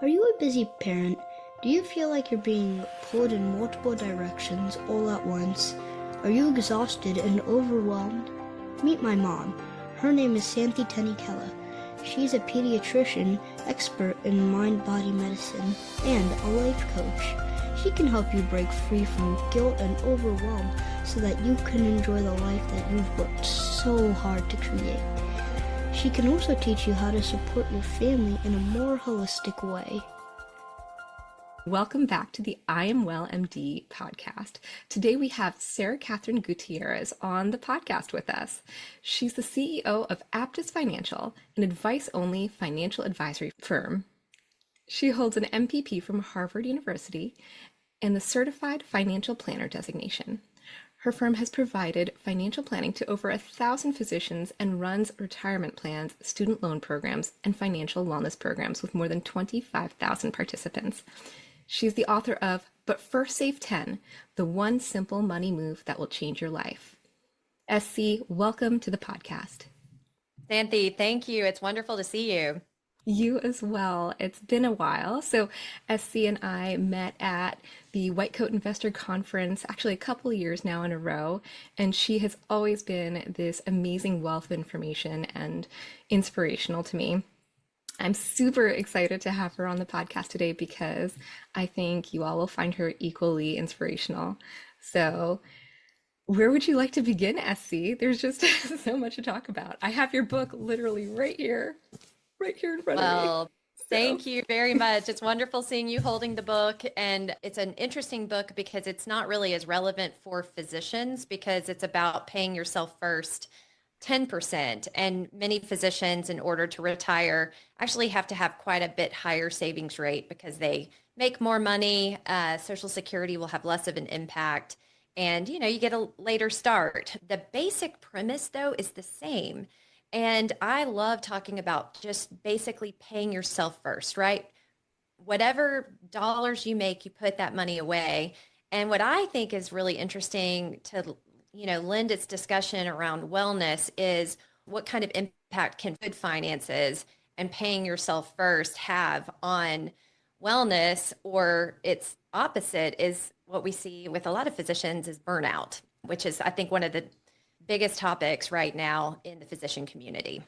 Are you a busy parent? Do you feel like you're being pulled in multiple directions all at once? Are you exhausted and overwhelmed? Meet my mom. Her name is Santhi Tenikela. She's a pediatrician, expert in mind-body medicine, and a life coach. She can help you break free from guilt and overwhelm so that you can enjoy the life that you've worked so hard to create. She can also teach you how to support your family in a more holistic way. Welcome back to the I Am Well MD podcast. Today we have Catherine Gutierrez on the podcast with us. She's the CEO of Aptus Financial, an advice-only financial advisory firm. She holds an MPP from Harvard University and the Certified Financial Planner designation. Her firm has provided financial planning to over 1,000 physicians and runs retirement plans, student loan programs, and financial wellness programs with more than 25,000 participants. She's the author of But First Save 10, the one simple money move that will change your life. SC, welcome to the podcast. Santhi, thank you. It's wonderful to see you. You as well. It's been a while. So SC and I met at the White Coat Investor Conference, actually a couple of years now in a row, and she has always been this amazing wealth of information and inspirational to me. I'm super excited to have her on the podcast today because I think you all will find her equally inspirational. So where would you like to begin, SC? There's just so much to talk about. I have your book literally right here in front of me. Well, thank you very much. It's wonderful seeing you holding the book. And it's an interesting book because it's not really as relevant for physicians because it's about paying yourself first 10%. And many physicians, in order to retire, actually have to have quite a bit higher savings rate because they make more money. Social Security will have less of an impact. And, you get a later start. The basic premise, though, is the same. And I love talking about just basically paying yourself first, right? Whatever dollars you make, you put that money away. And what I think is really interesting to, lend its discussion around wellness is what kind of impact can good finances and paying yourself first have on wellness, or its opposite is what we see with a lot of physicians is burnout, which is, I think, one of the biggest topics right now in the physician community.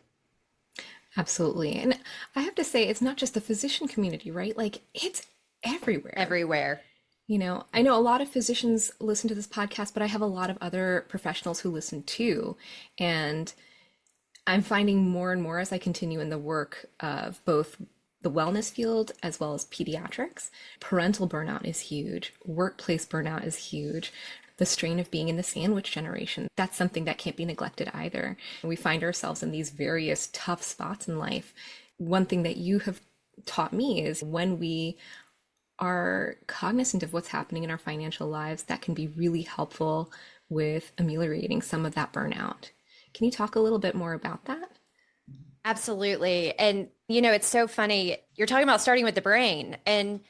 Absolutely. And I have to say, it's not just the physician community, right? Like, it's everywhere. Everywhere. I know a lot of physicians listen to this podcast, but I have a lot of other professionals who listen too. And I'm finding more and more as I continue in the work of both the wellness field as well as pediatrics. Parental burnout is huge. Workplace burnout is huge. The strain of being in the sandwich generation, that's something that can't be neglected either. We find ourselves in these various tough spots in life. One thing that you have taught me is when we are cognizant of what's happening in our financial lives, that can be really helpful with ameliorating some of that burnout. Can you talk a little bit more about that? Absolutely. And, it's so funny. You're talking about starting with the brain, and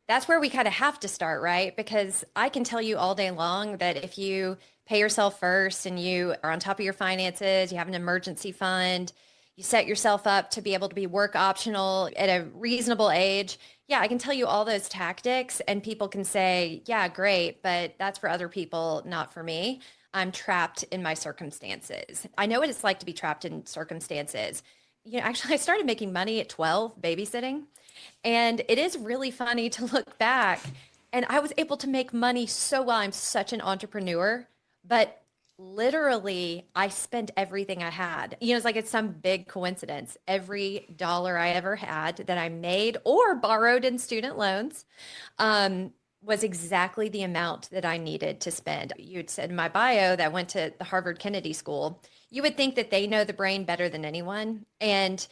that's where we kind of have to start, right? Because I can tell you all day long that if you pay yourself first and you are on top of your finances, you have an emergency fund, you set yourself up to be able to be work optional at a reasonable age. Yeah, I can tell you all those tactics and people can say, yeah, great, but that's for other people, not for me. I'm trapped in my circumstances. I know what it's like to be trapped in circumstances. Actually, I started making money at 12 babysitting. And it is really funny to look back, and I was able to make money so well. I'm such an entrepreneur, but literally I spent everything I had. It's like it's some big coincidence. Every dollar I ever had that I made or borrowed in student loans was exactly the amount that I needed to spend. You'd said in my bio that I went to the Harvard Kennedy School. You would think that they know the brain better than anyone. And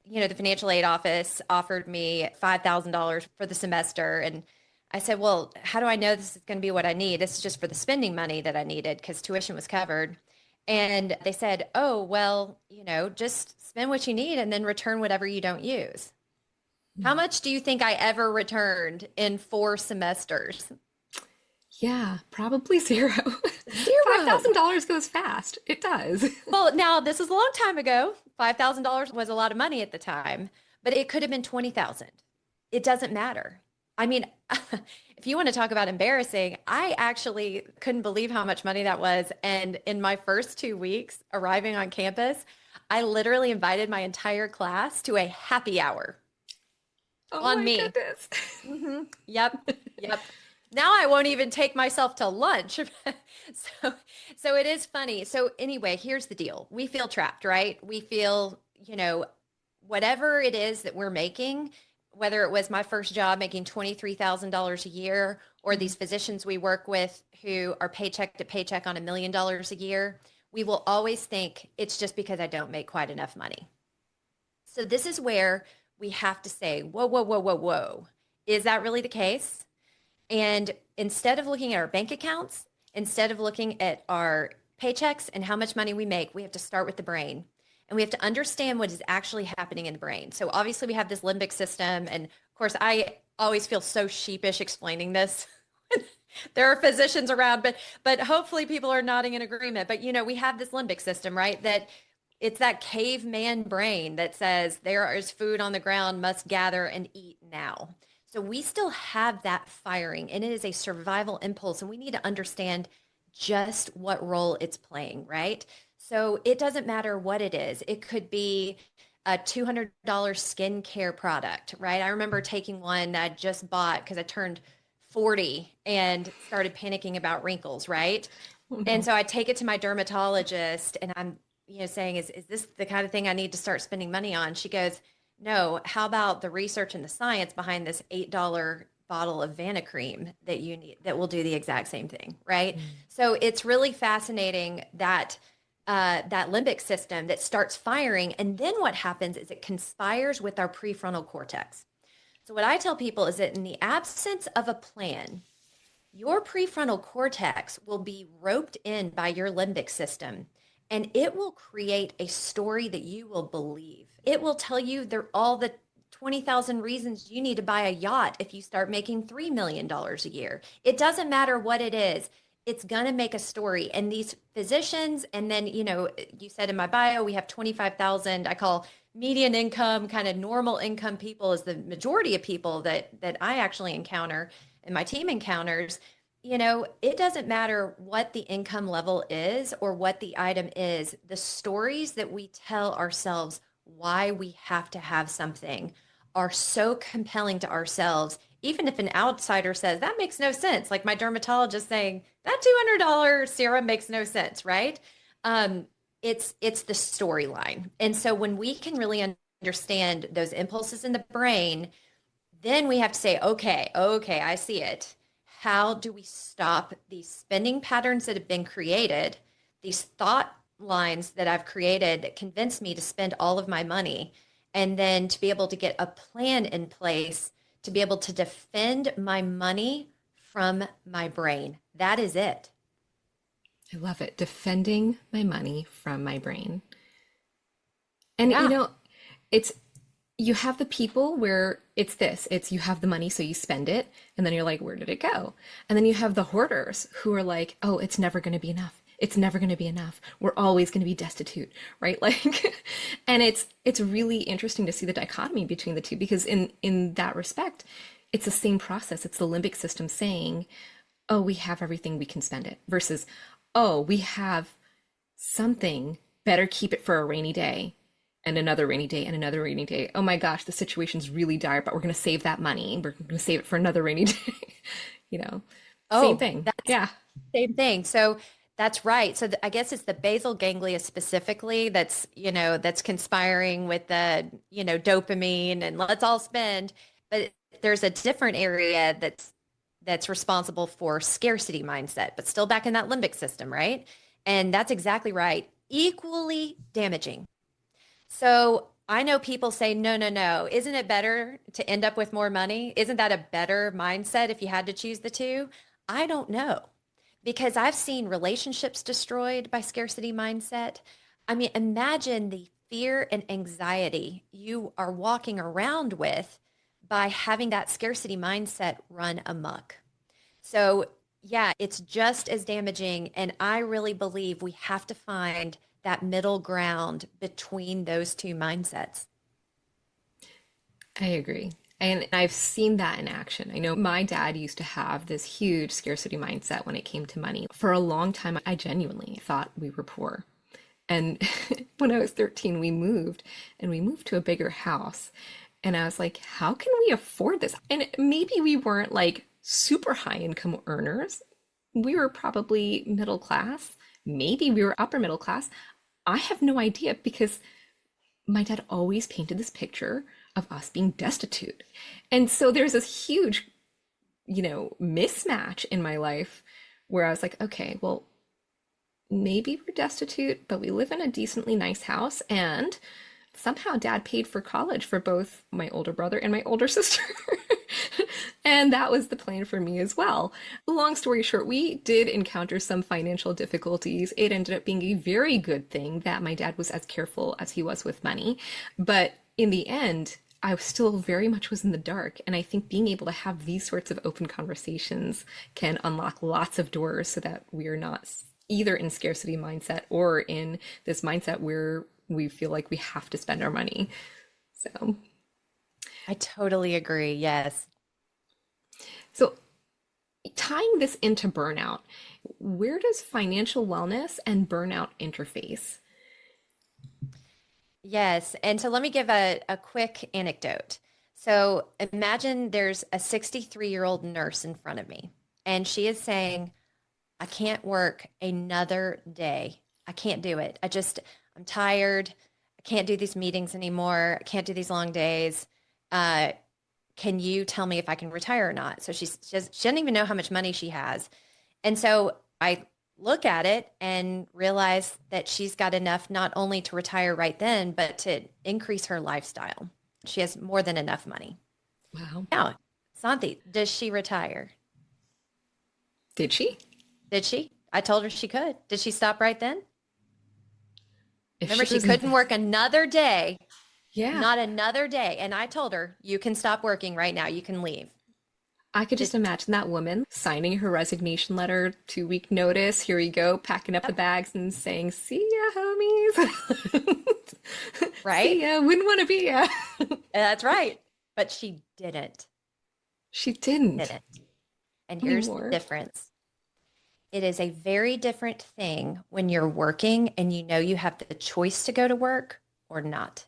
the financial aid office offered me $5,000 for the semester. And I said, well, how do I know this is going to be what I need? This is just for the spending money that I needed because tuition was covered. And they said, oh, well, just spend what you need and then return whatever you don't use. How much do you think I ever returned in 4 semesters? Yeah, probably zero. $5,000 goes fast. It does. Well, now this is a long time ago. $5,000 was a lot of money at the time, but it could have been 20,000. it doesn't matter. I mean, if you want to talk about embarrassing, I actually couldn't believe how much money that was. And in my first 2 weeks arriving on campus, I literally invited my entire class to a happy hour Oh on my me. goodness. Yep. Yep. Now I won't even take myself to lunch. So so it is funny. So anyway, here's the deal. We feel trapped, right? We feel, whatever it is that we're making, whether it was my first job making $23,000 a year or Mhm. these physicians we work with who are paycheck to paycheck on $1 million a year, we will always think it's just because I don't make quite enough money. So this is where we have to say, whoa, whoa, whoa, whoa, whoa. Is that really the case? And instead of looking at our bank accounts, instead of looking at our paychecks and how much money we make, we have to start with the brain. And we have to understand what is actually happening in the brain. So obviously we have this limbic system. And of course, I always feel so sheepish explaining this. There are physicians around, but hopefully people are nodding in agreement. But we have this limbic system, right? That it's that caveman brain that says there is food on the ground, must gather and eat now. So we still have that firing, and it is a survival impulse, and we need to understand just what role it's playing, right? So it doesn't matter what it is. It could be a $200 skincare product, right? I remember taking one that I just bought because I turned 40 and started panicking about wrinkles, right? Oh And no. so I take it to my dermatologist and I'm, saying, is this the kind of thing I need to start spending money on? She goes, no, how about the research and the science behind this $8 bottle of Vanicream that you need that will do the exact same thing, right? Mm. So it's really fascinating that that limbic system that starts firing, and then what happens is it conspires with our prefrontal cortex. So what I tell people is that in the absence of a plan, your prefrontal cortex will be roped in by your limbic system and it will create a story that you will believe. It will tell you there all the 20,000 reasons you need to buy a yacht if you start making $3 million a year. It doesn't matter what it is. It's going to make a story. And these physicians, and then, you said in my bio, we have 25,000, I call median income, kind of normal income people is the majority of people that I actually encounter and my team encounters. It doesn't matter what the income level is or what the item is, the stories that we tell ourselves why we have to have something are so compelling to ourselves. Even if an outsider says that makes no sense, like my dermatologist saying that $200 serum makes no sense, right? Um, it's the storyline. And so when we can really understand those impulses in the brain, then we have to say, okay, I see it. How do we stop these spending patterns that have been created, these thought lines that I've created that convince me to spend all of my money, and then to be able to get a plan in place to be able to defend my money from my brain? That is it. I love it. Defending my money from my brain. And Yeah. it's you have the people where it's you have the money so you spend it and then you're like, where did it go? And then you have the hoarders who are like, oh, it's never going to be enough. It's never going to be enough. We're always going to be destitute, right? Like, and it's really interesting to see the dichotomy between the two because in that respect, it's the same process. It's the limbic system saying, oh, we have everything, we can spend it, versus, oh, we have something, better keep it for a rainy day and another rainy day and another rainy day. Oh my gosh, the situation's really dire, but we're going to save that money. We're going to save it for another rainy day. you know, Same Oh, thing. that's Yeah. same thing. So that's right. So I guess it's the basal ganglia specifically that's conspiring with the, dopamine and let's all spend. But there's a different area that's responsible for scarcity mindset, but still back in that limbic system, right? And that's exactly right. Equally damaging. So I know people say, no, no, no. Isn't it better to end up with more money? Isn't that a better mindset if you had to choose the two? I don't know because I've seen relationships destroyed by scarcity mindset. I mean, imagine the fear and anxiety you are walking around with by having that scarcity mindset run amok. So, yeah, it's just as damaging. And I really believe we have to find that middle ground between those two mindsets. I agree. And I've seen that in action. I know my dad used to have this huge scarcity mindset when it came to money. For a long time, I genuinely thought we were poor. And when I was 13, we moved to a bigger house. And I was like, how can we afford this? And maybe we weren't like super high income earners. We were probably middle class. Maybe we were upper middle class. I have no idea because my dad always painted this picture of us being destitute. And so there's this huge, mismatch in my life where I was like, okay, well, maybe we're destitute, but we live in a decently nice house. And somehow dad paid for college for both my older brother and my older sister. And that was the plan for me as well. Long story short, we did encounter some financial difficulties. It ended up being a very good thing that my dad was as careful as he was with money. But in the end, I still very much was in the dark. And I think being able to have these sorts of open conversations can unlock lots of doors so that we're not either in scarcity mindset or in this mindset where we feel like we have to spend our money. So I totally agree. Yes. So tying this into burnout, where does financial wellness and burnout interface? Yes. And so let me give a quick anecdote. So imagine there's a 63-year-old nurse in front of me, and she is saying, I can't work another day. I can't do it. I'm tired. I can't do these meetings anymore. I can't do these long days. Can you tell me if I can retire or not? So she doesn't even know how much money she has. And so I look at it and realize that she's got enough not only to retire right then, but to increase her lifestyle. She has more than enough money. Wow. Now, Santi, does she retire? Did she? Did she? I told her she could. Did she stop right then? If Remember, she was couldn't work another day, Yeah. not another day. And I told her, you can stop working right now. You can leave. I could just imagine that woman signing her resignation letter, 2-week notice. Here we go, packing up the bags and saying, see ya, homies. Right? See ya, wouldn't want to be ya. That's right. But she didn't. She didn't. Didn't. And here's the Anymore. difference. It is a very different thing when you're working and you know you have the choice to go to work or not.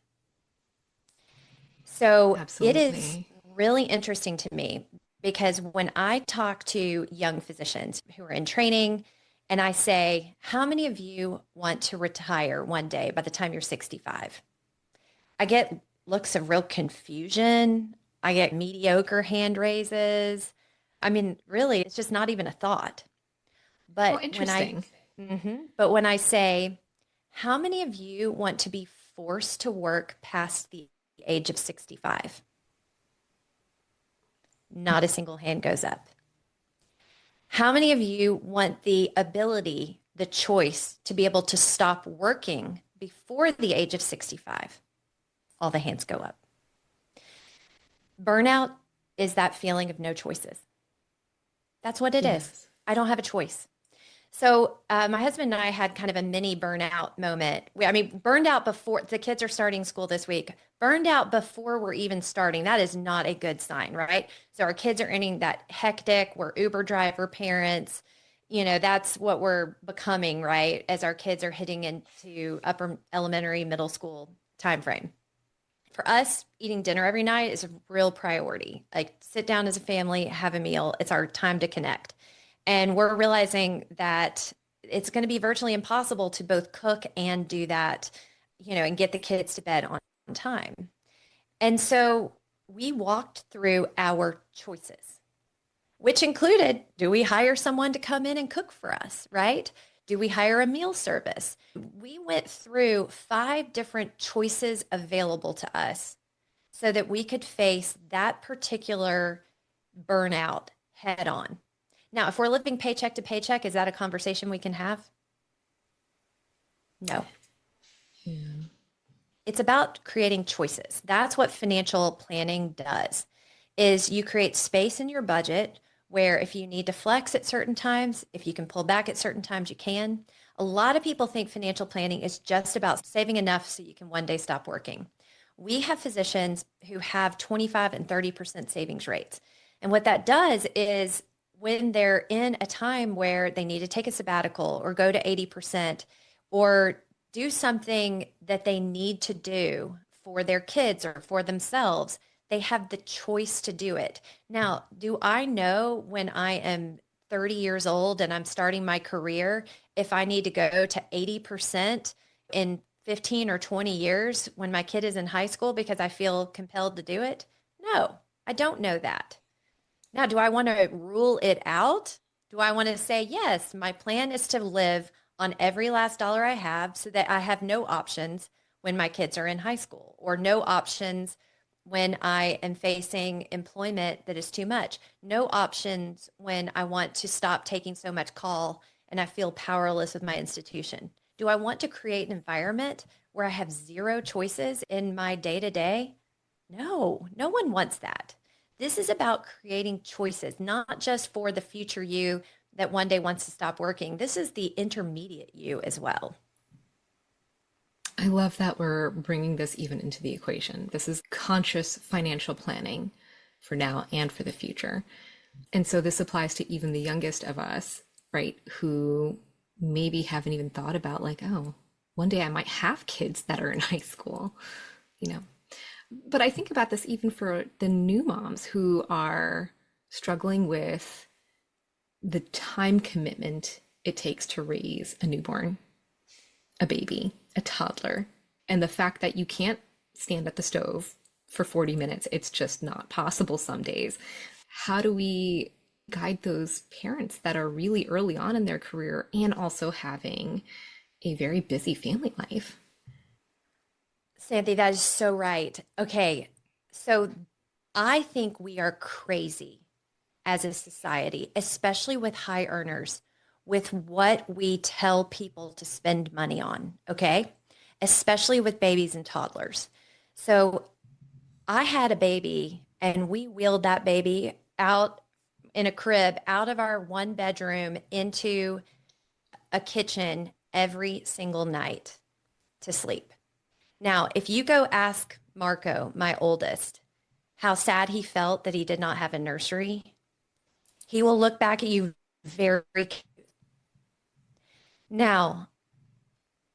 So Absolutely. it is really interesting to me because when I talk to young physicians who are in training and I say, how many of you want to retire one day by the time you're 65? I get looks of real confusion. I get mediocre hand raises. I mean, really, it's just not even a thought. But interesting. when I say, how many of you want to be forced to work past the age of 65? Not a single hand goes up. How many of you want the ability, the choice to be able to stop working before the age of 65? All the hands go up. Burnout is that feeling of no choices. That's what it is. I don't have a choice. So my husband and I had kind of a mini burnout moment. Burned out before the kids are starting school this week. Burned out before we're even starting. That is not a good sign, right? So our kids are ending that hectic. We're Uber driver parents. That's what we're becoming, right? As our kids are hitting into upper elementary, middle school timeframe. For us, eating dinner every night is a real priority. Like sit down as a family, have a meal. It's our time to connect. And we're realizing that it's going to be virtually impossible to both cook and do that, and get the kids to bed on time. And so we walked through our choices, which included, do we hire someone to come in and cook for us, right? Do we hire a meal service? We went through 5 different choices available to us so that we could face that particular burnout head on. Now, if we're living paycheck to paycheck, is that a conversation we can have? No. Yeah. It's about creating choices. That's what financial planning does, is you create space in your budget where if you need to flex at certain times, if you can pull back at certain times, you can. A lot of people think financial planning is just about saving enough so you can one day stop working. We have physicians who have 25 and 30% savings rates. And what that does is when they're in a time where they need to take a sabbatical or go to 80% or do something that they need to do for their kids or for themselves, they have the choice to do it. Now, do I know when I am 30 years old and I'm starting my career if I need to go to 80% in 15 or 20 years when my kid is in high school because I feel compelled to do it? No, I don't know that. Now, do I want to rule it out? Do I want to say, yes, my plan is to live on every last dollar I have so that I have no options when my kids are in high school or no options when I am facing employment that is too much, no options when I want to stop taking so much call and I feel powerless with my institution? Do I want to create an environment where I have zero choices in my day to day? No, no one wants that. This is about creating choices, not just for the future you that one day wants to stop working. This is the intermediate you as well. I love that we're bringing this even into the equation. This is conscious financial planning for now and for the future. And so this applies to even the youngest of us, right? Who maybe haven't even thought about like, oh, one day I might have kids that are in high school, you know. But I think about this even for the new moms who are struggling with the time commitment it takes to raise a newborn, a baby, a toddler, and the fact that you can't stand at the stove for 40 minutes. It's just not possible some days. How do we guide those parents that are really early on in their career and also having a very busy family life? Sandy, that is so right. Okay, so I think we are crazy as a society, especially with high earners, with what we tell people to spend money on, okay? Especially with babies and toddlers. So I had a baby and we wheeled that baby out in a crib out of our one bedroom into a kitchen every single night to sleep. Now, if you go ask Marco, my oldest, how sad he felt that he did not have a nursery, he will look back at you very cute. Now,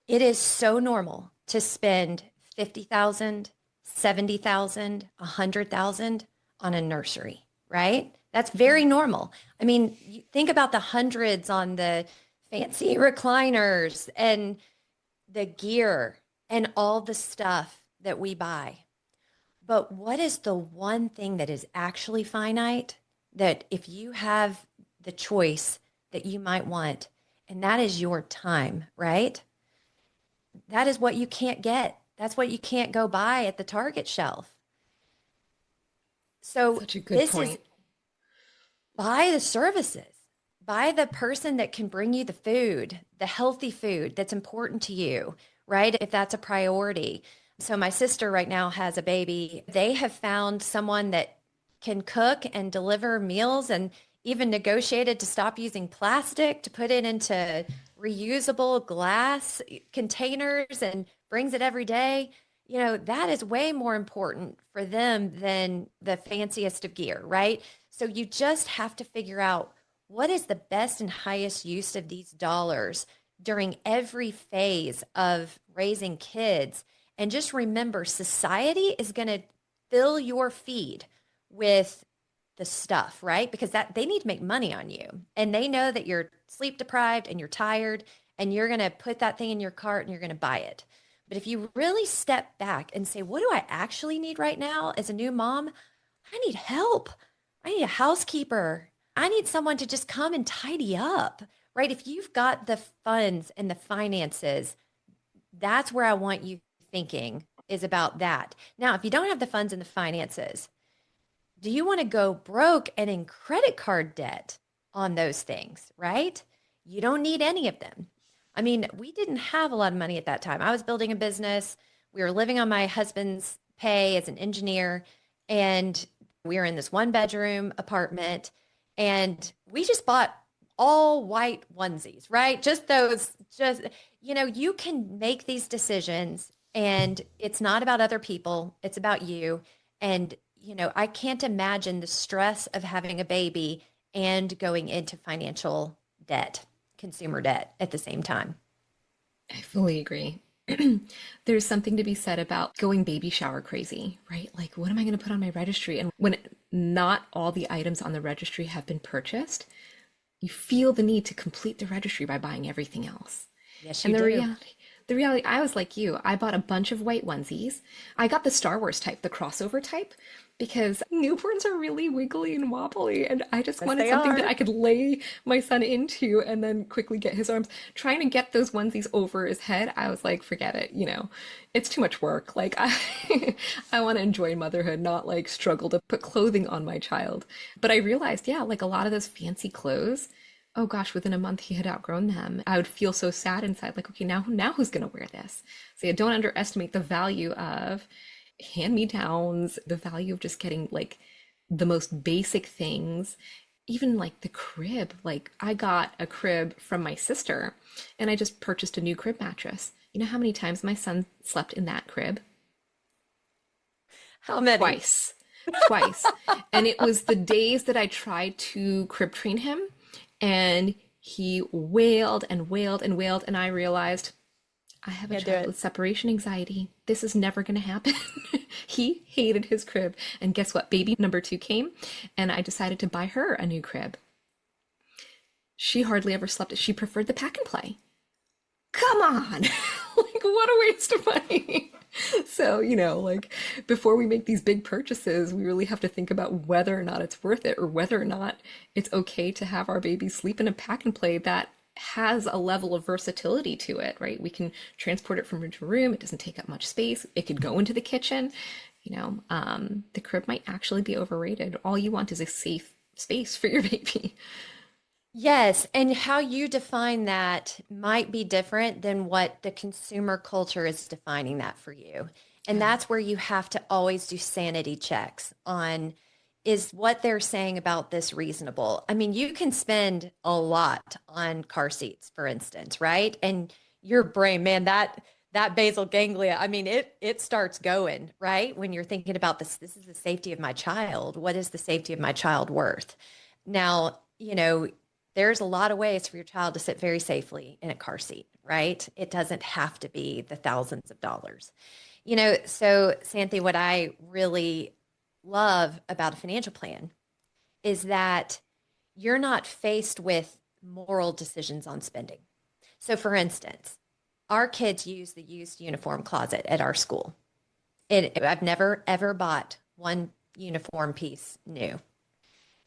it is so normal to spend 50,000, 70,000, 100,000 on a nursery, right? That's very normal. I mean, think about the hundreds on the fancy recliners and the gear and all the stuff that we buy. But what is the one thing that is actually finite that if you have the choice that you might want, and that is your time, right? That is what you can't get. That's what you can't go buy at the Target shelf. So Such a good this is point. buy the services. Buy the person that can bring you the food, the healthy food that's important to you, right? If that's a priority. So my sister right now has a baby. They have found someone that can cook and deliver meals and even negotiated to stop using plastic to put it into reusable glass containers and brings it every day. You know, that is way more important for them than the fanciest of gear, right? So you just have to figure out what is the best and highest use of these dollars during every phase of raising kids. And just remember, society is going to fill your feed with the stuff, right? Because that they need to make money on you. And they know that you're sleep deprived and you're tired and you're going to put that thing in your cart and you're going to buy it. But if you really step back and say, what do I actually need right now as a new mom? I need help. I need a housekeeper. I need someone to just come and tidy up, right? If you've got the funds and the finances, that's where I want you thinking is about that. Now, if you don't have the funds and the finances, do you want to go broke and in credit card debt on those things, right? You don't need any of them. I mean, we didn't have a lot of money at that time. I was building a business. We were living on my husband's pay as an engineer, and we were in this one bedroom apartment, and we just bought all white onesies, right? Just those, you know, you can make these decisions And it's not about other people, it's about you. And, I can't imagine the stress of having a baby and going into financial debt, consumer debt at the same time. I fully agree. There's something to be said about going baby shower crazy, right? Like, what am I going to put on my registry? And when not all the items on the registry have been purchased, you feel the need to complete the registry by buying everything else. Yes, you And do. the reality, I was like you. I bought a bunch of white onesies. I got the Star Wars type, the crossover type, because newborns are really wiggly and wobbly, and I just Yes, wanted they something that are. I could lay my son into and then quickly get his arms. Trying to get those onesies over his head, I was like, forget it, it's too much work. Like I want to enjoy motherhood, not like struggle to put clothing on my child. But I realized, yeah, like a lot of those fancy clothes, oh gosh, within a month he had outgrown them. I would feel so sad inside, like, okay, now who's gonna wear this? So yeah, don't underestimate the value of hand-me-downs, the value of just getting like the most basic things. Even like the crib. Like I got a crib from my sister and I just purchased a new crib mattress. You know how many times my son slept in that crib? How many? Twice. Twice. And it was the days that I tried to crib train him, and he wailed and wailed and wailed. And I realized I have a Yeah, do child it. with separation anxiety. This is never going to happen. He hated his crib. And guess what? Baby number two came, and I decided to buy her a new crib. She hardly ever slept. She preferred the pack and play. Come on. Like, what a waste of money. So, like before we make these big purchases, we really have to think about whether or not it's worth it, or whether or not it's okay to have our baby sleep in a pack and play that has a level of versatility to it, right? We can transport it from room to room. It doesn't take up much space. It could go into the kitchen. The crib might actually be overrated. All you want is a safe space for your baby. Yes, and how you define that might be different than what the consumer culture is defining that for you. And Yeah. that's where you have to always do sanity checks on, is what they're saying about this reasonable? I mean, you can spend a lot on car seats, for instance, right? And your brain, man, that basal ganglia, I mean, it starts going, right? When you're thinking about this is the safety of my child. What is the safety of my child worth? Now, there's a lot of ways for your child to sit very safely in a car seat, right? It doesn't have to be the thousands of dollars. So Santhi, what I really love about a financial plan is that you're not faced with moral decisions on spending. So, for instance, our kids use the used uniform closet at our school. I've never, ever bought one uniform piece new.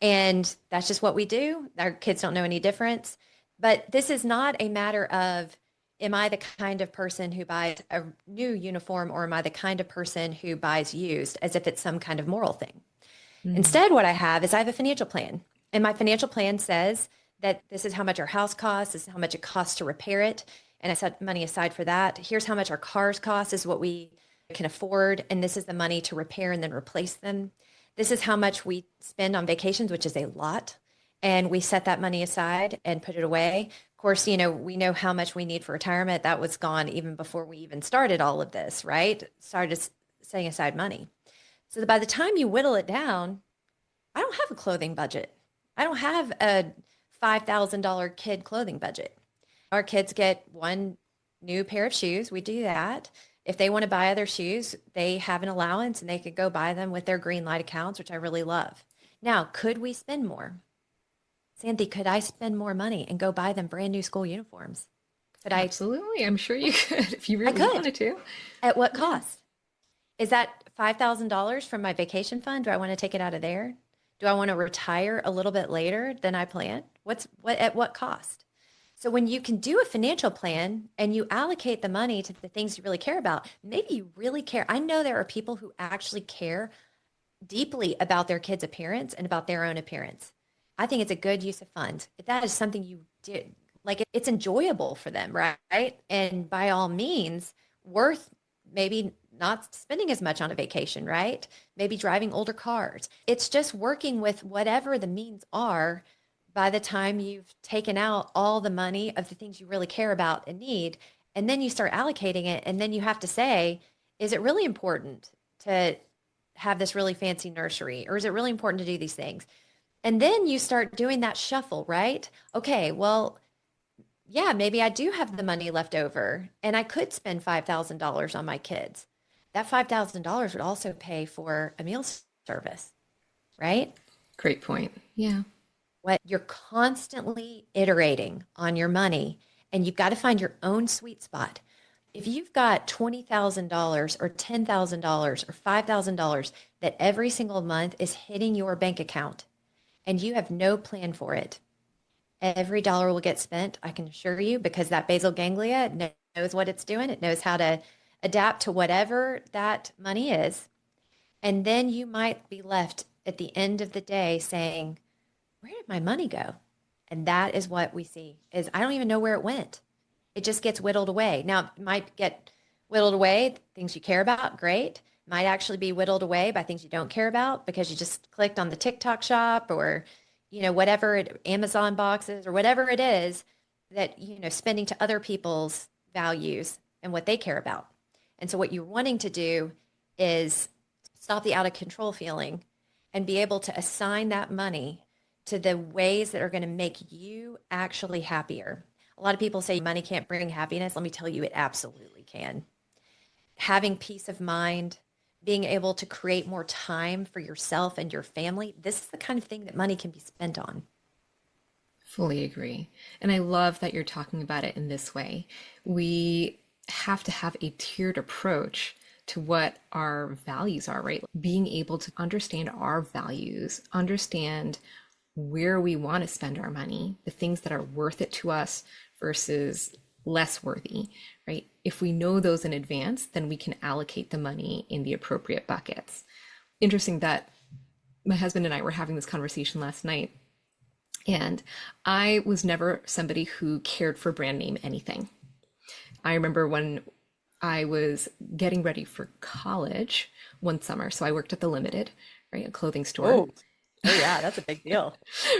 And that's just what we do. Our kids don't know any difference. But this is not a matter of, am I the kind of person who buys a new uniform, or am I the kind of person who buys used, as if it's some kind of moral thing? Mm. Instead, what I have is I have a financial plan. And my financial plan says that this is how much our house costs, this is how much it costs to repair it. And I set money aside for that. Here's how much our cars cost, this is what we can afford. And this is the money to repair and then replace them. This is how much we spend on vacations, which is a lot. And we set that money aside and put it away. Of course, we know how much we need for retirement. That was gone even before we even started all of this, right? Started setting aside money. So that by the time you whittle it down, I don't have a clothing budget. I don't have a $5,000 kid clothing budget. Our kids get one new pair of shoes. We do that. If they want to buy other shoes, they have an allowance and they could go buy them with their green light accounts, which I really love. Now, could we spend more? Sandy, could I spend more money and go buy them brand new school uniforms? Could I? Absolutely. I'm sure you could if you I really could. wanted to. At what Yeah. cost? Is that $5,000 from my vacation fund? Do I want to take it out of there? Do I want to retire a little bit later than I planned? At what cost? So when you can do a financial plan and you allocate the money to the things you really care about, maybe you really care. I know there are people who actually care deeply about their kids' appearance and about their own appearance. I think it's a good use of funds. If that is something you did, like it's enjoyable for them, right? And by all means, worth maybe not spending as much on a vacation, right? Maybe driving older cars. It's just working with whatever the means are by the time you've taken out all the money of the things you really care about and need. And then you start allocating it. And then you have to say, is it really important to have this really fancy nursery? Or is it really important to do these things? And then you start doing that shuffle, right? Okay, well, yeah, maybe I do have the money left over and I could spend $5,000 on my kids. That $5,000 would also pay for a meal service, right? Great point. Yeah. What you're constantly iterating on your money, and you've got to find your own sweet spot. If you've got $20,000 or $10,000 or $5,000 that every single month is hitting your bank account and you have no plan for it, every dollar will get spent, I can assure you, because that basal ganglia knows what it's doing. It knows how to adapt to whatever that money is. And then you might be left at the end of the day saying, where did my money go? And that is what we see is I don't even know where it went. It just gets whittled away. Now, it might get whittled away, things you care about, great. Might actually be whittled away by things you don't care about because you just clicked on the TikTok shop or, whatever Amazon boxes or whatever it is that, spending to other people's values and what they care about. And so what you're wanting to do is stop the out of control feeling and be able to assign that money to the ways that are going to make you actually happier. A lot of people say money can't bring happiness. Let me tell you, it absolutely can. Having peace of mind, being able to create more time for yourself and your family, this is the kind of thing that money can be spent on. Fully agree. And I love that you're talking about it in this way. We have to have a tiered approach to what our values are, right? Being able to understand our values, understand where we want to spend our money, the things that are worth it to us versus less worthy, right? If we know those in advance, then we can allocate the money in the appropriate buckets. Interesting that my husband and I were having this conversation last night, and I was never somebody who cared for brand name anything. I remember when I was getting ready for college one summer, so I worked at the Limited, right, a clothing store. Oh yeah, that's a big deal.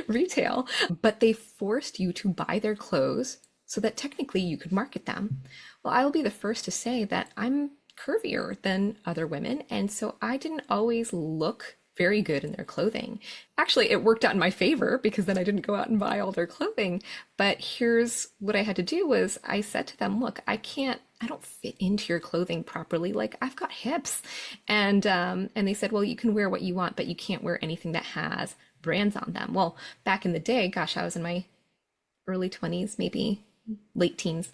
Retail, but they forced you to buy their clothes so that technically you could market them. Well, I will be the first to say that I'm curvier than other women, and so I didn't always look very good in their clothing. Actually, it worked out in my favor because then I didn't go out and buy all their clothing. But here's what I had to do was I said to them, look, I don't fit into your clothing properly. Like, I've got hips. And they said, well, you can wear what you want, but you can't wear anything that has brands on them. Well, back in the day, gosh, I was in my early 20s, maybe late teens.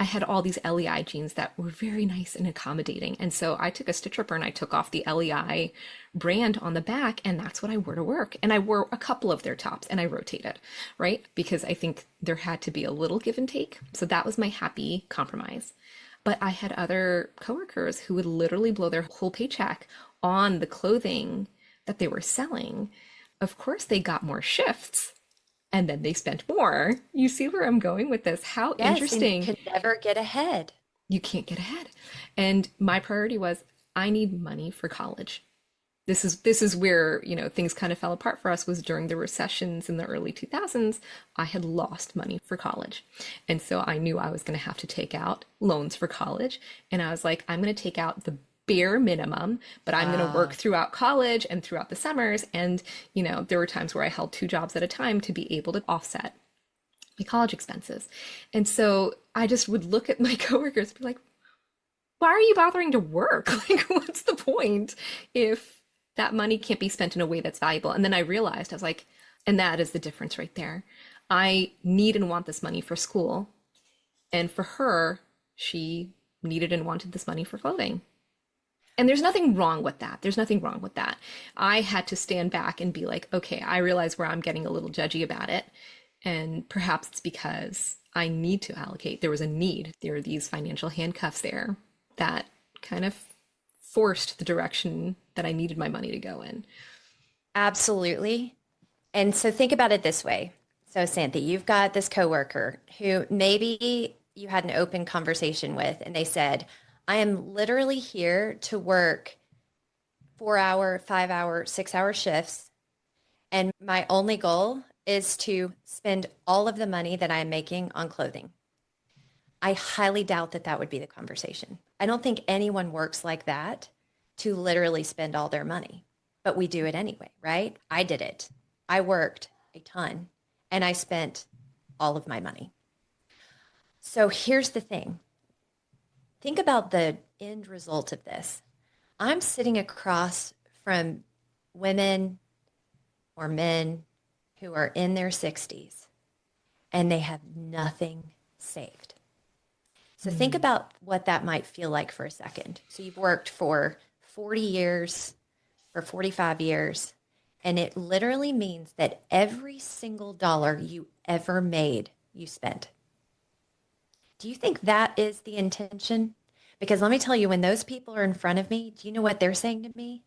I had all these LEI jeans that were very nice and accommodating. And so I took a stitch ripper and I took off the LEI brand on the back, and that's what I wore to work. And I wore a couple of their tops and I rotated, right? Because I think there had to be a little give and take. So that was my happy compromise. But I had other coworkers who would literally blow their whole paycheck on the clothing that they were selling. Of course, they got more shifts and then they spent more. You see where I'm going with this? How Yes, and interesting. you can never get ahead. You can't get ahead. And my priority was I need money for college. This is where, things kind of fell apart for us was during the recessions in the early 2000s. I had lost money for college. And so I knew I was going to have to take out loans for college. And I was like, I'm going to take out the bare minimum, but I'm going to work throughout college and throughout the summers. And, there were times where I held two jobs at a time to be able to offset my college expenses. And so I just would look at my coworkers and be like, why are you bothering to work? Like, what's the point if that money can't be spent in a way that's valuable? And then I realized, I was like, and that is the difference right there. I need and want this money for school. And for her, she needed and wanted this money for clothing. And there's nothing wrong with that. There's nothing wrong with that. I had to stand back and be like, okay, I realize where I'm getting a little judgy about it. And perhaps it's because I need to allocate. There was a need. There are these financial handcuffs there that kind of forced the direction that I needed my money to go in. Absolutely. And so think about it this way. So, Santhi, you've got this coworker who maybe you had an open conversation with, and they said, I am literally here to work 4-hour, 5-hour, 6-hour shifts. And my only goal is to spend all of the money that I'm making on clothing. I highly doubt that that would be the conversation. I don't think anyone works like that to literally spend all their money, but we do it anyway, right? I did it. I worked a ton and I spent all of my money. So here's the thing. Think about the end result of this. I'm sitting across from women or men who are in their 60s and they have nothing saved. So think about what that might feel like for a second. So you've worked for 40 years, for 45 years, and it literally means that every single dollar you ever made, you spent. Do you think that is the intention? Because let me tell you, when those people are in front of me, do you know what they're saying to me?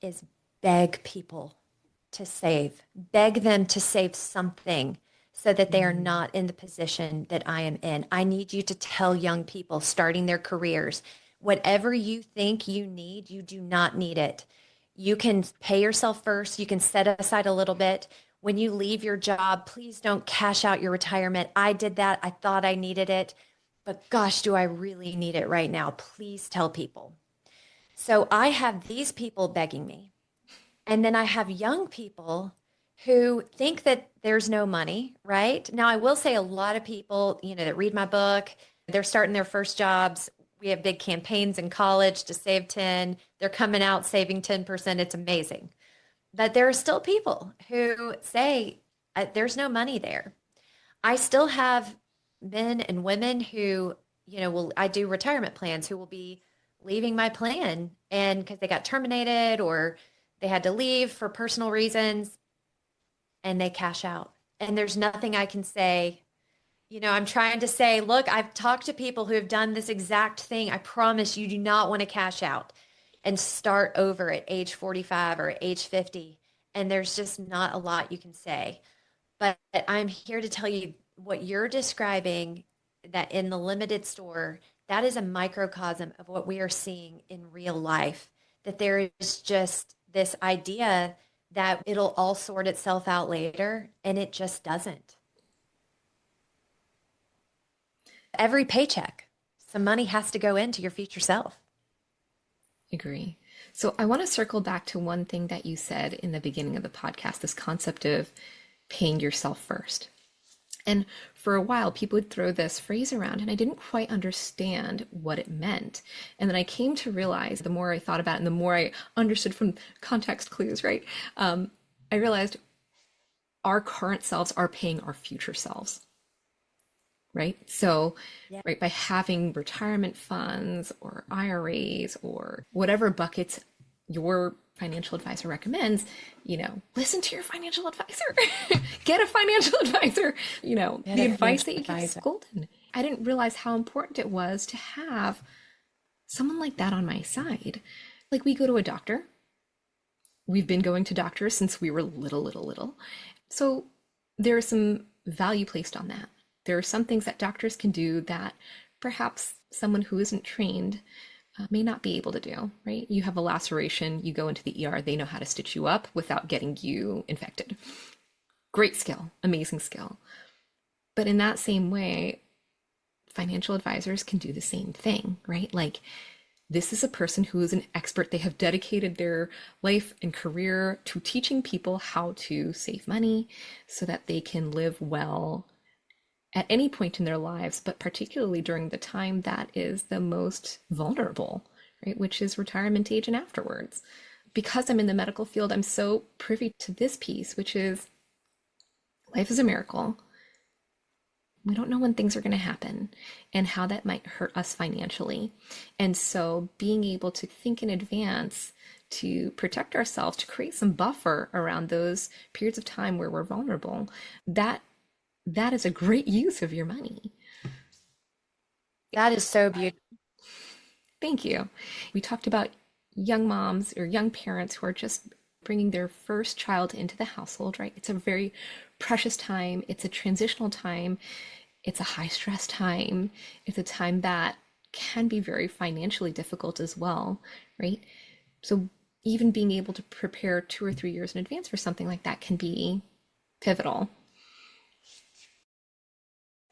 Is beg people to save, beg them to save something so that they are not in the position that I am in. I need you to tell young people starting their careers, whatever you think you need, you do not need it. You can pay yourself first. You can set aside a little bit. When you leave your job, please don't cash out your retirement. I did that. I thought I needed it, but gosh, do I really need it right now? Please tell people. So I have these people begging me. And then I have young people who think that there's no money, right? Now, I will say a lot of people, that read my book, they're starting their first jobs. We have big campaigns in college to save 10. They're coming out saving 10%. It's amazing. But there are still people who say there's no money there. I still have men and women who, I do retirement plans who will be leaving my plan and because they got terminated or they had to leave for personal reasons and they cash out. And there's nothing I can say. I'm trying to say, look, I've talked to people who have done this exact thing. I promise you do not want to cash out and start over at age 45 or age 50. And there's just not a lot you can say. But I'm here to tell you what you're describing that in the limited store, that is a microcosm of what we are seeing in real life, that there is just this idea that it'll all sort itself out later, and it just doesn't. Every paycheck, some money has to go into your future self. Agree. So I want to circle back to one thing that you said in the beginning of the podcast, this concept of paying yourself first. And for a while, people would throw this phrase around, and I didn't quite understand what it meant. And then I came to realize, the more I thought about it and the more I understood from context clues, right? I realized our current selves are paying our future selves, right? So, Yeah. right, by having retirement funds or IRAs or whatever buckets your financial advisor recommends, listen to your financial advisor. Get a financial advisor. The advice that you give is golden. I didn't realize how important it was to have someone like that on my side. Like, we go to a doctor. We've been going to doctors since we were little. So there is some value placed on that. There are some things that doctors can do that perhaps someone who isn't trained may not be able to do, right? You have a laceration, you go into the ER, they know how to stitch you up without getting you infected. Great skill, amazing skill. But in that same way, financial advisors can do the same thing, right? Like, this is a person who is an expert. They have dedicated their life and career to teaching people how to save money so that they can live well at any point in their lives, but particularly during the time that is the most vulnerable, right? Which is retirement age and afterwards. Because I'm in the medical field, I'm so privy to this piece, which is life is a miracle. We don't know when things are going to happen and how that might hurt us financially. And so being able to think in advance to protect ourselves, to create some buffer around those periods of time where we're vulnerable, that is a great use of your money. That is so beautiful. Thank you. We talked about young moms or young parents who are just bringing their first child into the household, right? It's a very precious time. It's a transitional time. It's a high stress time. It's a time that can be very financially difficult as well, right? So even being able to prepare 2 or 3 years in advance for something like that can be pivotal.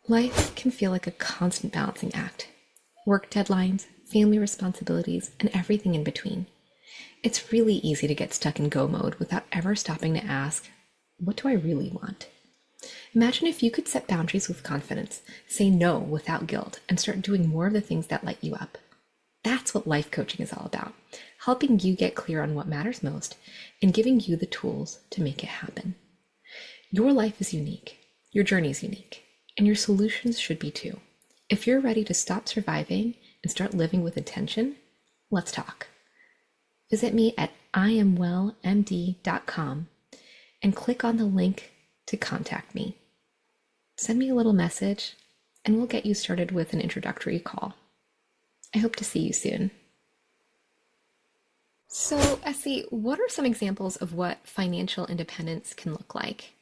Life can feel like a constant balancing act. Work deadlines, family responsibilities, and everything in between. It's really easy to get stuck in go mode without ever stopping to ask, what do I really want? Imagine if you could set boundaries with confidence, say no without guilt, and start doing more of the things that light you up. That's what life coaching is all about, helping you get clear on what matters most and giving you the tools to make it happen. Your life is unique, your journey is unique, and your solutions should be too. If you're ready to stop surviving and start living with intention, let's talk. Visit me at iamwellmd.com and click on the link to contact me. Send me a little message and we'll get you started with an introductory call. I hope to see you soon. So, Essie, what are some examples of what financial independence can look like,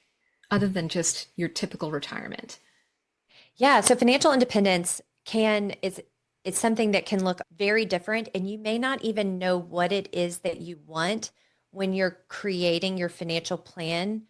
other than just your typical retirement? Yeah, so financial independence is it's something that can look very different, and you may not even know what it is that you want when you're creating your financial plan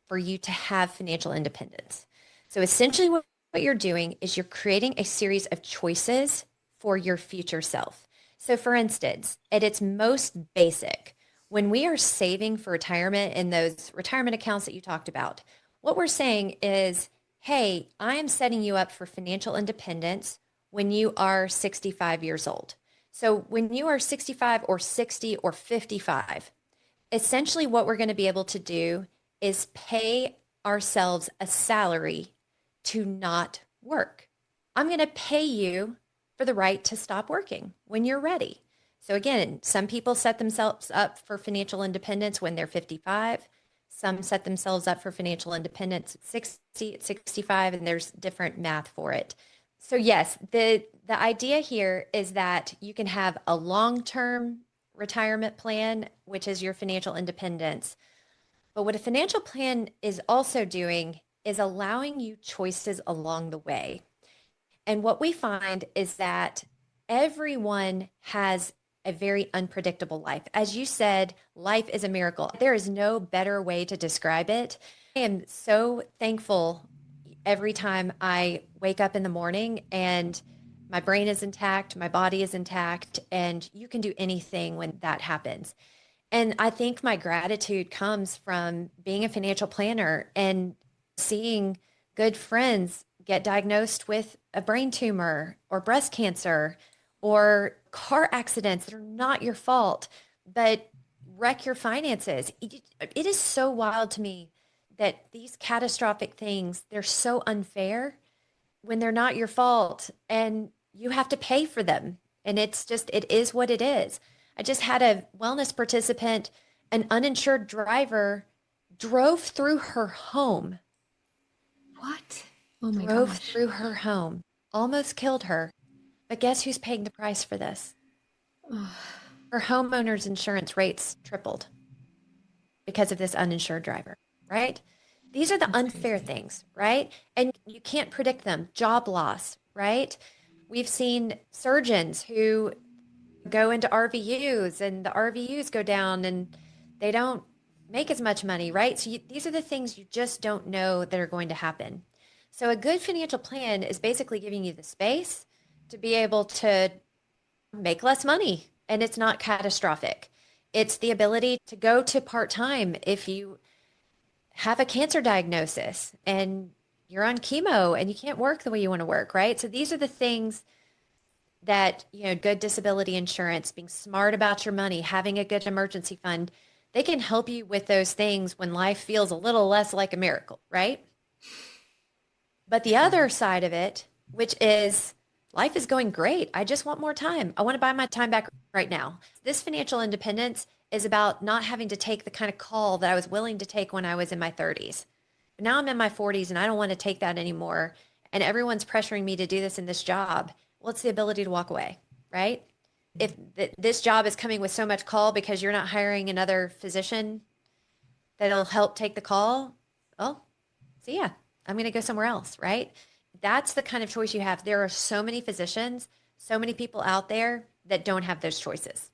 for you to have financial independence. So essentially what you're doing is you're creating a series of choices for your future self. So for instance, at its most basic, when we are saving for retirement in those retirement accounts that you talked about, what we're saying is, hey, I am setting you up for financial independence when you are 65 years old. So when you are 65 or 60 or 55, essentially what we're going to be able to do is pay ourselves a salary to not work. I'm going to pay you for the right to stop working when you're ready. So again, some people set themselves up for financial independence when they're 55. Some set themselves up for financial independence at 60, at 65, and there's different math for it. So yes, the idea here is that you can have a long-term retirement plan, which is your financial independence. But what a financial plan is also doing is allowing you choices along the way. And what we find is that everyone has a very unpredictable life. As you said, life is a miracle. There is no better way to describe it. I am so thankful every time I wake up in the morning and my brain is intact, my body is intact, and you can do anything when that happens. And I think my gratitude comes from being a financial planner and seeing good friends get diagnosed with a brain tumor or breast cancer or car accidents that are not your fault, but wreck your finances. It is so wild to me that these catastrophic things, they're so unfair when they're not your fault and you have to pay for them. And it is what it is. I just had a wellness participant, an uninsured driver drove through her home, What? Oh my drove gosh. through her home, almost killed her. But guess who's paying the price for this? Her homeowner's insurance rates tripled because of this uninsured driver, right? These are the That's unfair crazy. things, right? And you can't predict them. Job loss, right? We've seen surgeons who go into RVUs and the RVUs go down and they don't make as much money, right? So these are the things you just don't know that are going to happen. So a good financial plan is basically giving you the space to be able to make less money and it's not catastrophic. It's the ability to go to part-time if you have a cancer diagnosis and you're on chemo and you can't work the way you want to work, right? So these are the things that, good disability insurance, being smart about your money, having a good emergency fund, they can help you with those things when life feels a little less like a miracle, right? But the True. other side of it, which is life is going great. I just want more time. I want to buy my time back right now. This financial independence is about not having to take the kind of call that I was willing to take when I was in my 30s. But now I'm in my 40s and I don't want to take that anymore. And everyone's pressuring me to do this in this job. Well, it's the ability to walk away, right? If this job is coming with so much call because you're not hiring another physician that'll help take the call, well, see ya. I'm going to go somewhere else, right? That's the kind of choice you have. There are so many physicians, so many people out there that don't have those choices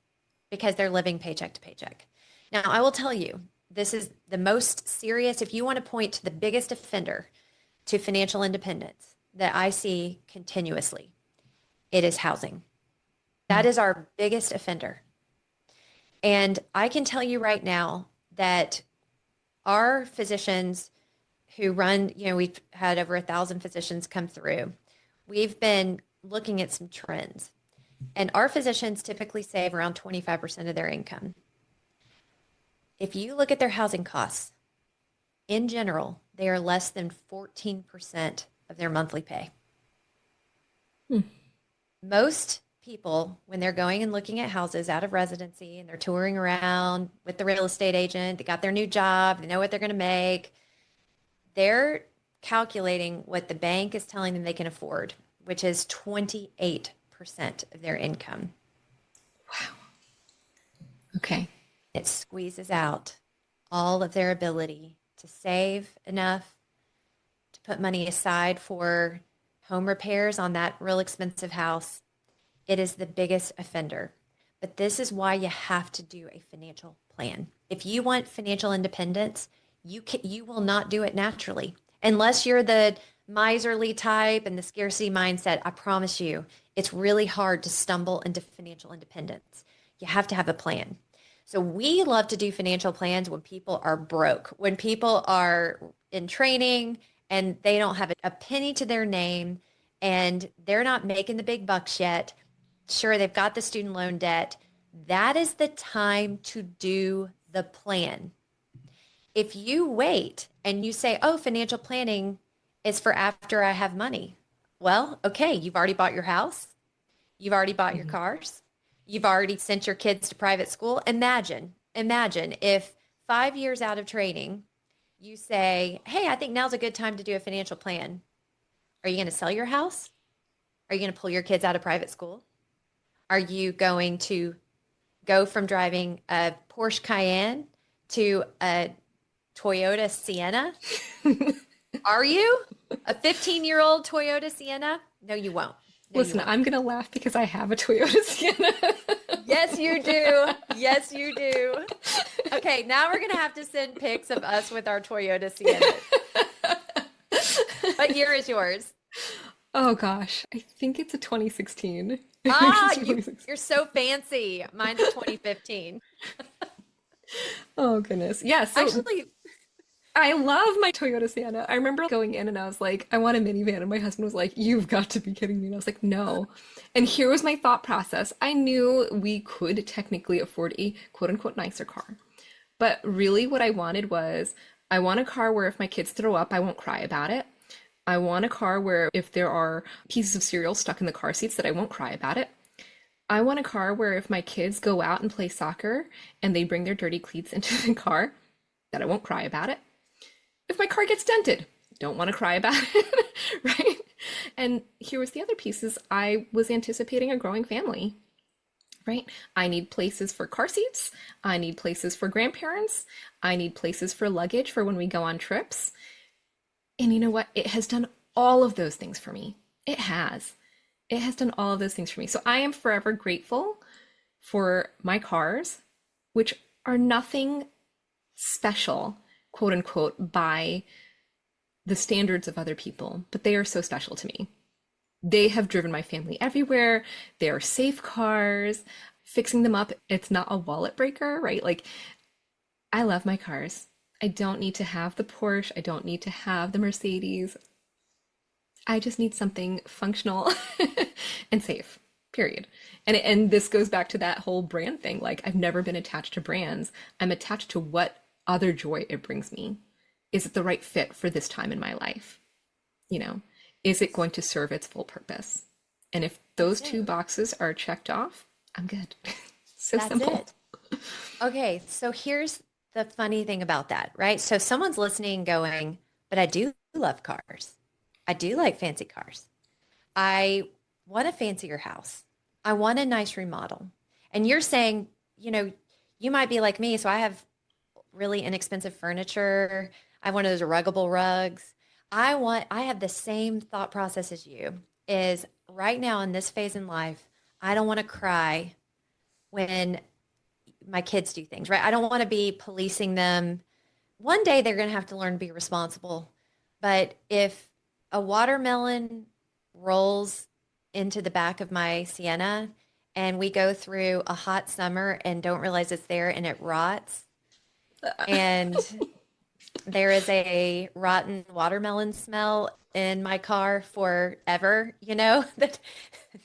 because they're living paycheck to paycheck. Now, I will tell you, this is the most serious, if you want to point to the biggest offender to financial independence, that I see continuously, it is housing. That is our biggest offender. And I can tell you right now that our physicians who run, we've had over 1,000 physicians come through. We've been looking at some trends, and our physicians typically save around 25% of their income. If you look at their housing costs, in general, they are less than 14% of their monthly pay. Most people, when they're going and looking at houses out of residency and they're touring around with the real estate agent, they got their new job, they know what they're going to make, they're calculating what the bank is telling them they can afford, which is 28% of their income. Wow. Okay. It squeezes out all of their ability to save enough to put money aside for home repairs on that real expensive house. It is the biggest offender. But this is why you have to do a financial plan. If you want financial independence, you will not do it naturally. Unless you're the miserly type and the scarcity mindset, I promise you, it's really hard to stumble into financial independence. You have to have a plan. So we love to do financial plans when people are broke, when people are in training and they don't have a penny to their name and they're not making the big bucks yet. Sure, they've got the student loan debt. That is the time to do the plan. If you wait and you say, oh, financial planning is for after I have money. Well, okay, you've already bought your house. You've already bought your cars. You've already sent your kids to private school. Imagine if 5 years out of training, you say, hey, I think now's a good time to do a financial plan. Are you going to sell your house? Are you going to pull your kids out of private school? Are you going to go from driving a Porsche Cayenne to a Toyota Sienna? Are you a 15-year-old Toyota Sienna? No, you won't. No, Listen, I'm going to laugh because I have a Toyota Sienna. Yes, you do. Yes, you do. Okay, now we're going to have to send pics of us with our Toyota Sienna. What year is yours? Oh gosh, I think it's a 2016. You're so fancy. Mine's a 2015. Oh goodness. Yeah, so Actually, I love my Toyota Sienna. I remember going in and I was like, I want a minivan. And my husband was like, you've got to be kidding me. And I was like, no. And here was my thought process. I knew we could technically afford a quote unquote nicer car. But really what I wanted was, I want a car where if my kids throw up, I won't cry about it. I want a car where if there are pieces of cereal stuck in the car seats that I won't cry about it. I want a car where if my kids go out and play soccer and they bring their dirty cleats into the car, that I won't cry about it. If my car gets dented, don't want to cry about it, right? And here was the other pieces. I was anticipating a growing family, right? I need places for car seats. I need places for grandparents. I need places for luggage for when we go on trips. And you know what? It has done all of those things for me. It has. It has done all of those things for me. So I am forever grateful for my cars, which are nothing special, quote unquote, by the standards of other people, but they are so special to me. They have driven my family everywhere. They are safe cars. Fixing them up, it's not a wallet breaker, right? Like, I love my cars. I don't need to have the Porsche. I don't need to have the Mercedes. I just need something functional and safe, period. And this goes back to that whole brand thing. Like, I've never been attached to brands. I'm attached to what other joy it brings me. Is it the right fit for this time in my life? You know, is it going to serve its full purpose? And if those two boxes are checked off, I'm good. So that's simple. it. Okay, so here's the funny thing about that, right? So someone's listening going, but I do love cars. I do like fancy cars. I want a fancier house. I want a nice remodel. And you're saying, you might be like me. So I have really inexpensive furniture. I have one of those ruggable rugs. I have the same thought process as you is right now in this phase in life, I don't want to cry when my kids do things, right? I don't want to be policing them. One day they're going to have to learn to be responsible. But if a watermelon rolls into the back of my Sienna, and we go through a hot summer and don't realize it's there and it rots. And there is a rotten watermelon smell in my car forever, that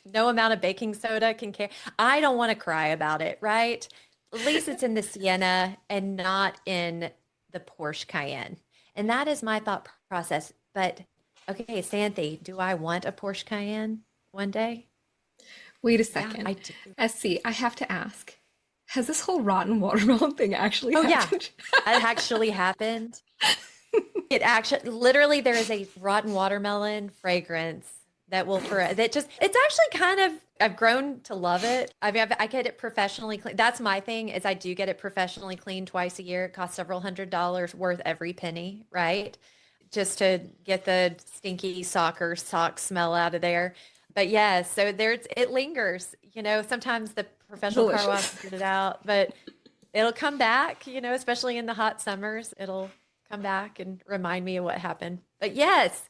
no amount of baking soda can care. I don't want to cry about it, right? At least it's in the Sienna and not in the Porsche Cayenne. And that is my thought process. But okay, Santhi, do I want a Porsche Cayenne one day? Wait a Yeah, second. I do. SC, I have to ask, has this whole rotten watermelon thing actually Oh, yeah, happened? it actually happened. It actually, literally, there is a rotten watermelon fragrance that will that just, it's actually kind of, I've grown to love it. I mean, I get it professionally clean. That's my thing is I do get it professionally cleaned twice a year. It costs several $100s worth every penny, right? Just to get the stinky soccer sock smell out of there. But yeah, so there's, it lingers, sometimes the professional car wash Delicious. figured it out, but it'll come back, especially in the hot summers. It'll come back and remind me of what happened. But yes,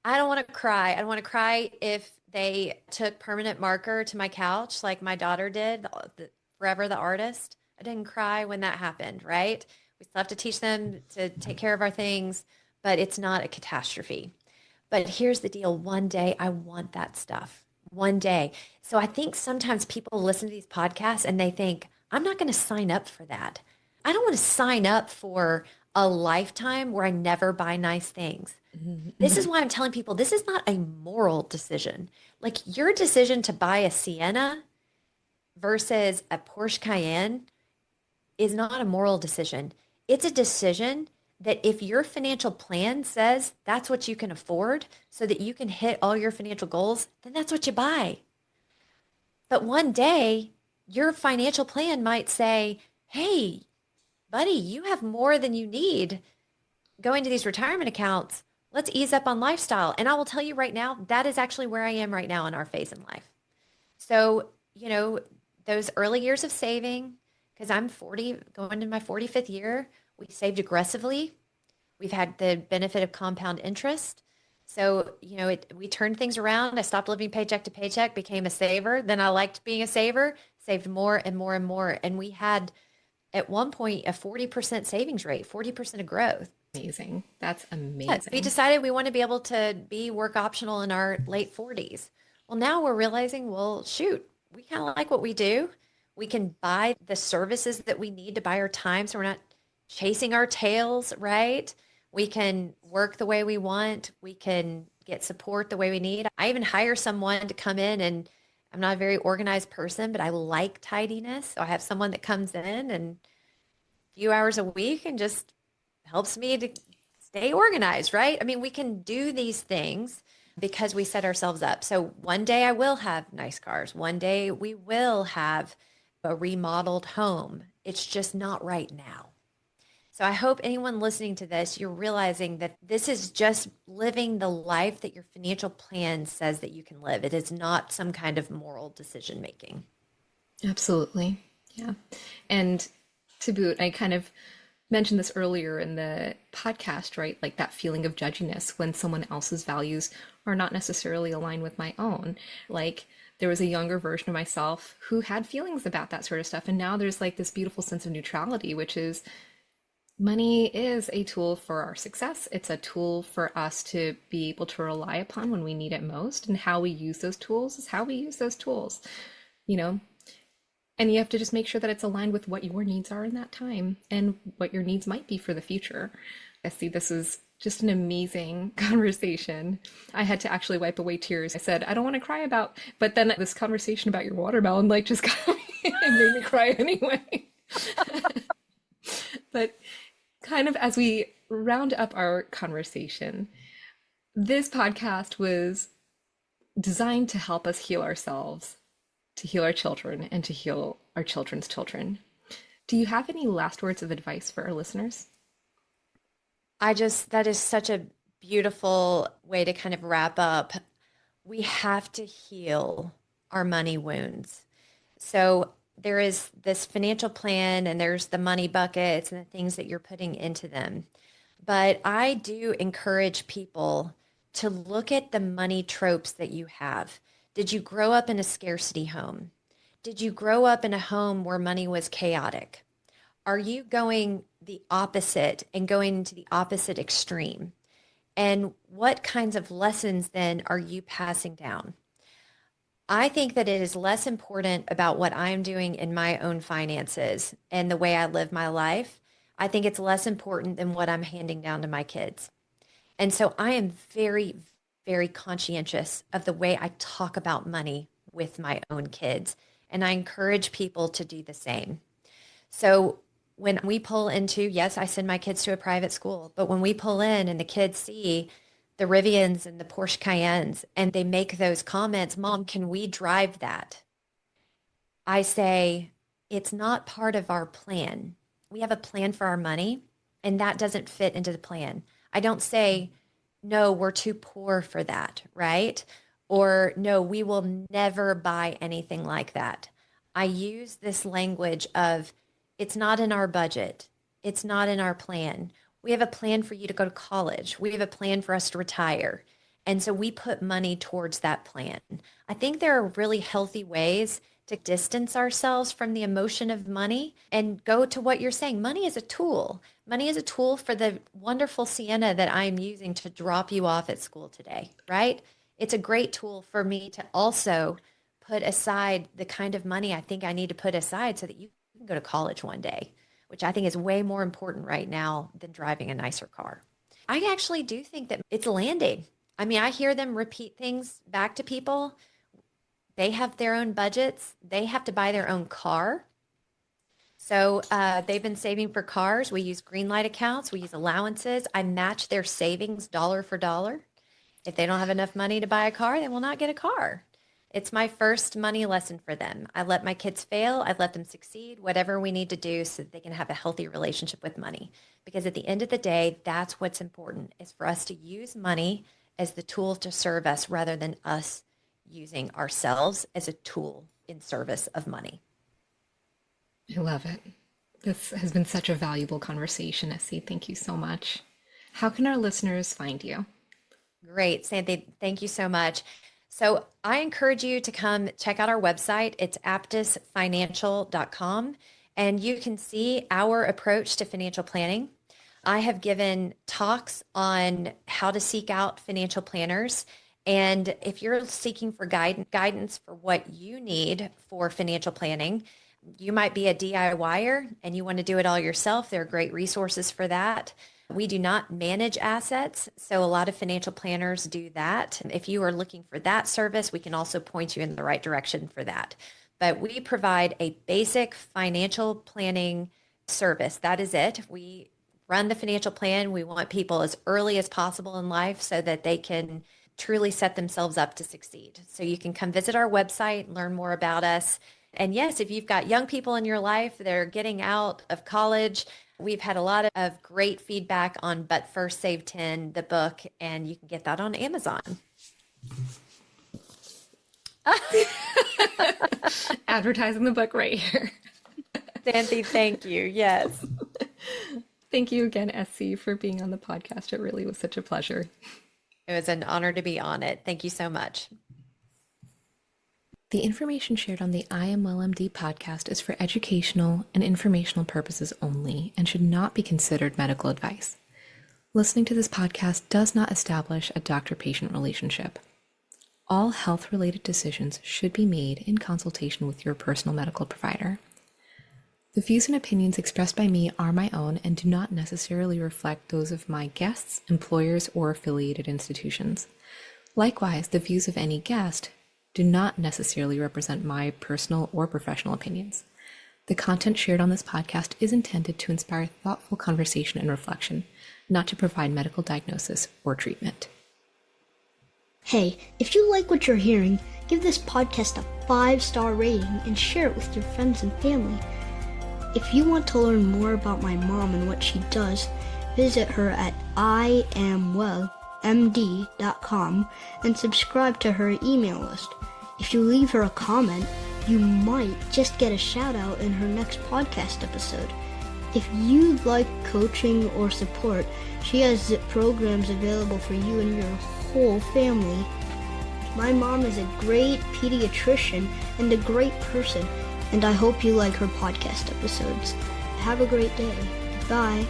I don't want to cry. I don't want to cry if they took permanent marker to my couch like my daughter did, Forever the Artist. I didn't cry when that happened, right? We still have to teach them to take care of our things, but it's not a catastrophe. But here's the deal. One day I want that stuff. One day. So I think sometimes people listen to these podcasts and they think, I'm not going to sign up for that. I don't want to sign up for a lifetime where I never buy nice things. This is why I'm telling people this is not a moral decision. Like your decision to buy a Sienna versus a Porsche Cayenne is not a moral decision. It's a decision that if your financial plan says that's what you can afford so that you can hit all your financial goals, then that's what you buy. But one day, your financial plan might say, hey, buddy, you have more than you need going to these retirement accounts. Let's ease up on lifestyle. And I will tell you right now, that is actually where I am right now in our phase in life. So, those early years of saving, because I'm 40, going into my 45th year, we saved aggressively. We've had the benefit of compound interest. So, we turned things around. I stopped living paycheck to paycheck, became a saver. Then I liked being a saver, saved more and more and more. And we had at one point a 40% savings rate, 40% of growth. Amazing. That's Yeah, we amazing. decided we want to be able to be work optional in our late 40s. Well, now we're realizing, well, shoot, we kind of like what we do. We can buy the services that we need to buy our time so we're not chasing our tails, right? We can work the way we want. We can get support the way we need. I even hire someone to come in, and I'm not a very organized person, but I like tidiness. So I have someone that comes in and a few hours a week and just helps me to stay organized, right? I mean, we can do these things because we set ourselves up. So one day I will have nice cars. One day we will have a remodeled home. It's just not right now. So I hope anyone listening to this, you're realizing that this is just living the life that your financial plan says that you can live. It is not some kind of moral decision making. Absolutely. Yeah. And to boot, I kind of mentioned this earlier in the podcast, right? Like that feeling of judginess when someone else's values are not necessarily aligned with my own. Like there was a younger version of myself who had feelings about that sort of stuff. And now there's like this beautiful sense of neutrality, which is money is a tool for our success. It's a tool for us to be able to rely upon when we need it most. And how we use those tools is how we use those tools, you know? And you have to just make sure that it's aligned with what your needs are in that time and what your needs might be for the future. I see this is just an amazing conversation. I had to actually wipe away tears. I said, I don't want to cry about, but then this conversation about your watermelon, like just got me, it made me cry anyway. But kind of as we round up our conversation, this podcast was designed to help us heal ourselves, to heal our children, and to heal our children's children. Do you have any last words of advice for our listeners? That is such a beautiful way to kind of wrap up. We have to heal our money wounds. So there is this financial plan and there's the money buckets and the things that you're putting into them. But I do encourage people to look at the money tropes that you have. Did you grow up in a scarcity home? Did you grow up in a home where money was chaotic? Are you going the opposite and going to the opposite extreme? And what kinds of lessons then are you passing down? I think that it is less important about what I'm doing in my own finances and the way I live my life. I think it's less important than what I'm handing down to my kids. And so I am very, very conscientious of the way I talk about money with my own kids. And I encourage people to do the same. So when we pull into, yes, I send my kids to a private school, but when we pull in and the kids see the Rivians and the Porsche Cayennes and they make those comments, Mom, can we drive that? I say, it's not part of our plan. We have a plan for our money, and that doesn't fit into the plan. I don't say, no, we're too poor for that, right? Or no, we will never buy anything like that. I use this language of, it's not in our budget. It's not in our plan. We have a plan for you to go to college. We have a plan for us to retire. And so we put money towards that plan. I think there are really healthy ways to distance ourselves from the emotion of money and go to what you're saying. Money is a tool. Money is a tool for the wonderful Sienna that I'm using to drop you off at school today, right? It's a great tool for me to also put aside the kind of money I think I need to put aside so that you can go to college one day, which I think is way more important right now than driving a nicer car. I actually do think that it's landing. I mean, I hear them repeat things back to people. They have their own budgets. They have to buy their own car. So they've been saving for cars. We use green light accounts. We use allowances. I match their savings dollar for dollar. If they don't have enough money to buy a car, they will not get a car. It's my first money lesson for them. I let my kids fail. I let them succeed, whatever we need to do so that they can have a healthy relationship with money. Because at the end of the day, that's what's important, is for us to use money as the tool to serve us rather than us using ourselves as a tool in service of money. I love it. This has been such a valuable conversation, Essie. Thank you so much. How can our listeners find you? Great, Sandy. Thank you so much. So I encourage you to come check out our website. It's aptusfinancial.com, and you can see our approach to financial planning. I have given talks on how to seek out financial planners. And if you're seeking for guidance for what you need for financial planning, you might be a DIYer and you want to do it all yourself. There are great resources for that. We do not manage assets, so a lot of financial planners do that. If you are looking for that service, we can also point you in the right direction for that. But we provide a basic financial planning service. That is it. We run the financial plan. We want people as early as possible in life so that they can truly set themselves up to succeed. So you can come visit our website, learn more about us. And yes, if you've got young people in your life that are getting out of college, we've had a lot of great feedback on But First Save 10, the book, and you can get that on Amazon. Advertising the book right here. Sandy, thank you. Yes. Thank you again, Essie, for being on the podcast. It really was such a pleasure. It was an honor to be on it. Thank you so much. The information shared on the I Am Well MD podcast is for educational and informational purposes only and should not be considered medical advice. Listening to this podcast does not establish a doctor-patient relationship. All health-related decisions should be made in consultation with your personal medical provider. The views and opinions expressed by me are my own and do not necessarily reflect those of my guests, employers, or affiliated institutions. Likewise, the views of any guest do not necessarily represent my personal or professional opinions. The content shared on this podcast is intended to inspire thoughtful conversation and reflection, not to provide medical diagnosis or treatment. Hey, if you like what you're hearing, give this podcast a 5-star rating and share it with your friends and family. If you want to learn more about my mom and what she does, visit her at iamwellmd.com and subscribe to her email list. If you leave her a comment, you might just get a shout out in her next podcast episode. If you'd like coaching or support, she has programs available for you and your whole family. My mom is a great pediatrician and a great person, and I hope you like her podcast episodes. Have a great day. Bye.